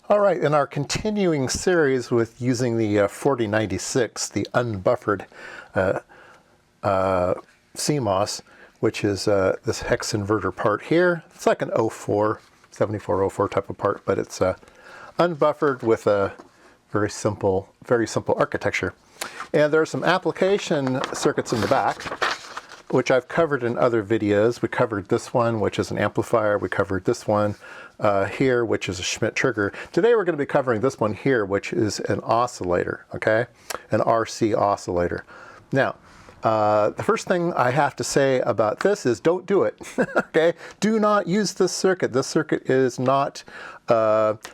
All right, in our continuing series with using the 4096, the unbuffered CMOS, which is this hex inverter part here. It's like an 04, 7404 type of part, but it's unbuffered with a very simple architecture. And there are some application circuits in the back, which I've covered in other videos. We covered this one, which is an amplifier. We covered this one here, which is a Schmitt trigger. Today we're going to be covering this one here, which is an oscillator, okay? An RC oscillator. Now, the first thing I have to say about this is don't do it, okay? Do not use this circuit. This circuit is not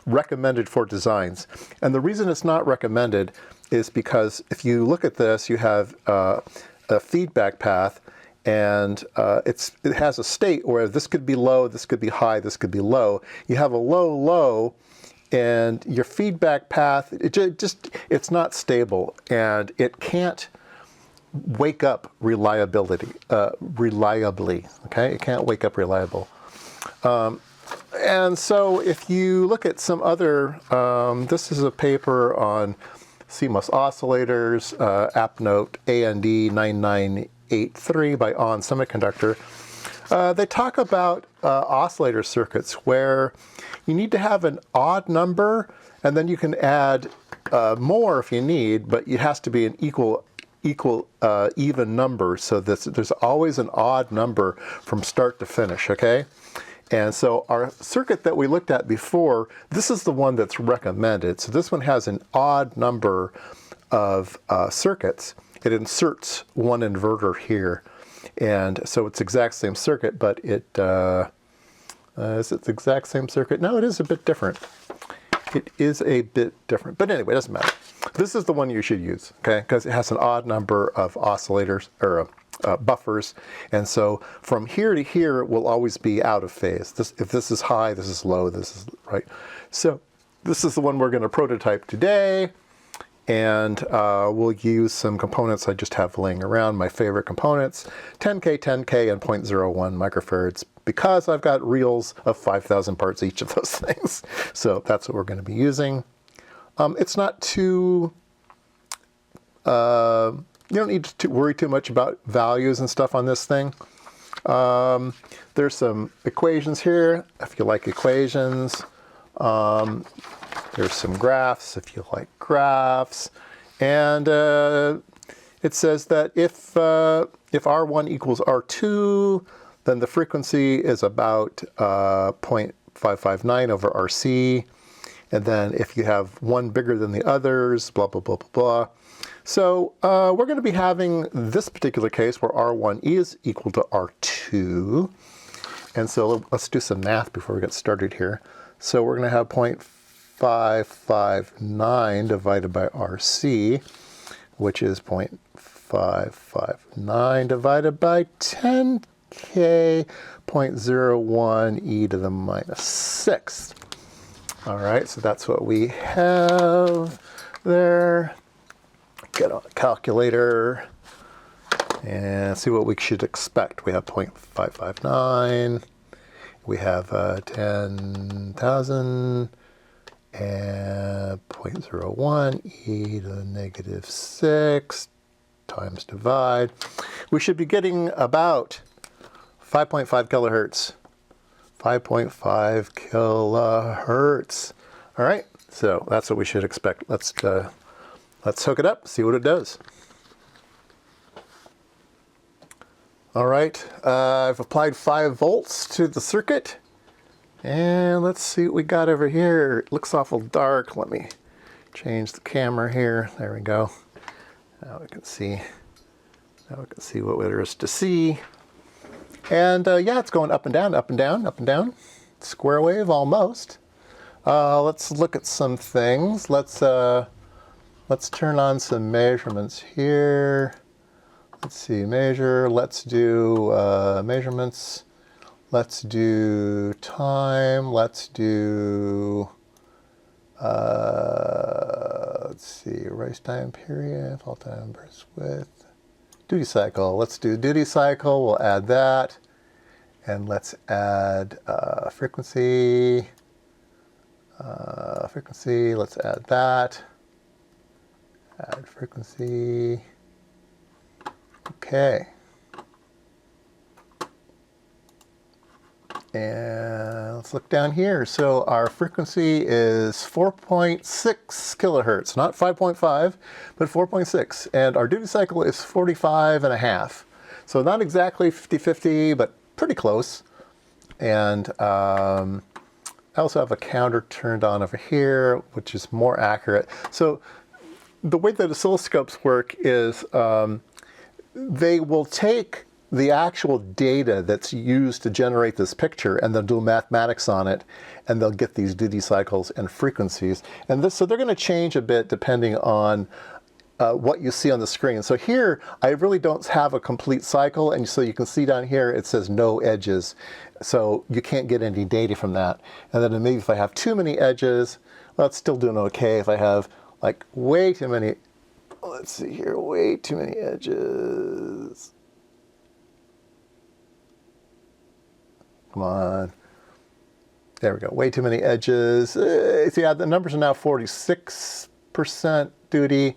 recommended for designs. And the reason it's not recommended is because if you look at this, you have a feedback path, and it has a state where this could be low, this could be high, this could be low. You have a low, low, and your feedback path, it's not stable, and it can't wake up reliably, okay? It can't wake up reliable. And so if you look at some other, this is a paper on CMOS oscillators, app note AND 9983 by On Semiconductor. They talk about oscillator circuits where you need to have an odd number, and then you can add more if you need, but it has to be an even number, so there's always an odd number from start to finish, okay? And so our circuit that we looked at before, this is the one that's recommended. So this one has an odd number of circuits. It inserts one inverter here. And so it's the exact same circuit, but is it the exact same circuit? No, it is a bit different. It is a bit different. But anyway, it doesn't matter. This is the one you should use, okay? Because it has an odd number of oscillators, or buffers, and so from here to here it will always be out of phase. If this is high, this is low, this is right. So this is the one we're going to prototype today, and we'll use some components I just have laying around, my favorite components, 10K, 10K, and 0.01 microfarads, because I've got reels of 5,000 parts each of those things. So that's what we're going to be using. It's not too you don't need to worry too much about values and stuff on this thing. There's some equations here, if you like equations. There's some graphs, if you like graphs. And it says that if R1 equals R2, then the frequency is about 0.559 over RC. And then if you have one bigger than the others, blah, blah, blah, blah, blah. So we're going to be having this particular case where R1 is equal to R2. And so let's do some math before we get started here. So we're going to have 0.559 divided by RC, which is 0.559 divided by 10K, 0.01 e to the minus 6. All right, so that's what we have there. Get on a calculator and see what we should expect. We have 0.559, we have 10,000, and 0.01 e to the negative 6 times divide. We should be getting about 5.5 kilohertz. 5.5 kilohertz. All right, so that's what we should expect. Let's hook it up, see what it does. All right, I've applied 5 volts to the circuit, and let's see what we got over here. It looks awful dark. Let me change the camera here. There we go. Now we can see. Now we can see what there is to see. And yeah, it's going up and down, up and down, up and down. Square wave almost. Let's look at some things. Let's turn on some measurements here. Let's see, measure. Let's do measurements. Let's do time. Let's do, let's see, race time period, fall time, burst width. Duty cycle. Let's do duty cycle. We'll add that. And let's add frequency. Frequency, let's add that. Add frequency. Okay. And let's look down here. So our frequency is 4.6 kilohertz, not 5.5, but 4.6. And our duty cycle is 45.5. So not exactly 50-50, but pretty close. And I also have a counter turned on over here, which is more accurate. So the way that oscilloscopes work is they will take the actual data that's used to generate this picture, and they'll do mathematics on it, and they'll get these duty cycles and frequencies. And this, so they're going to change a bit depending on what you see on the screen. So here, I really don't have a complete cycle, and so you can see down here it says no edges. So you can't get any data from that. And then maybe if I have too many edges, well, it's still doing okay. If I have like way too many, let's see here, way too many edges. Come on. There we go. Way too many edges. Yeah, the numbers are now 46% duty.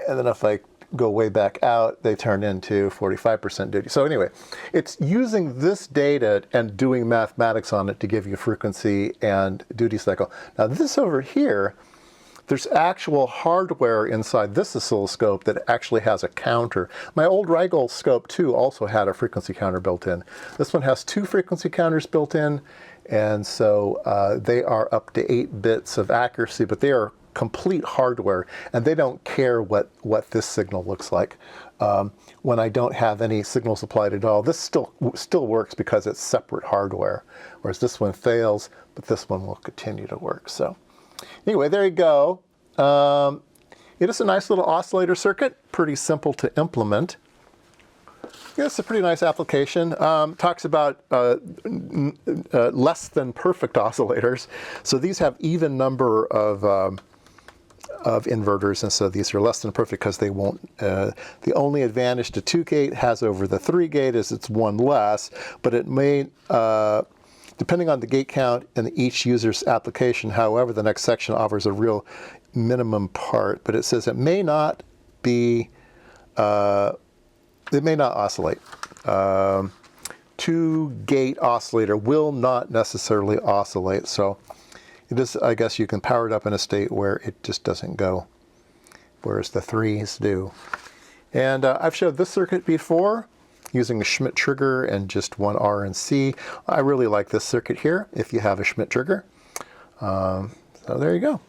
And then if I go way back out, they turn into 45% duty. So anyway, it's using this data and doing mathematics on it to give you frequency and duty cycle. Now this over here, there's actual hardware inside this oscilloscope that actually has a counter. My old Rigol scope too also had a frequency counter built in. This one has 2 frequency counters built in, and so they are up to 8 bits of accuracy, but they are complete hardware, and they don't care what this signal looks like. When I don't have any signals applied at all, this still works because it's separate hardware, whereas this one fails, but this one will continue to work. So anyway, there you go. It is a nice little oscillator circuit, pretty simple to implement. Yeah, it's a pretty nice application. Talks about less than perfect oscillators. So these have even number of inverters, and so these are less than perfect because they won't. The only advantage the 2-gate has over the 3-gate is it's one less, but it may, depending on the gate count in each user's application, however, the next section offers a real minimum part, but it says it may not be, it may not oscillate. 2-gate oscillator will not necessarily oscillate, so it is, I guess you can power it up in a state where it just doesn't go, whereas the 3s do. And I've showed this circuit before using a Schmitt trigger and just one R and C. I really like this circuit here if you have a Schmitt trigger. So there you go.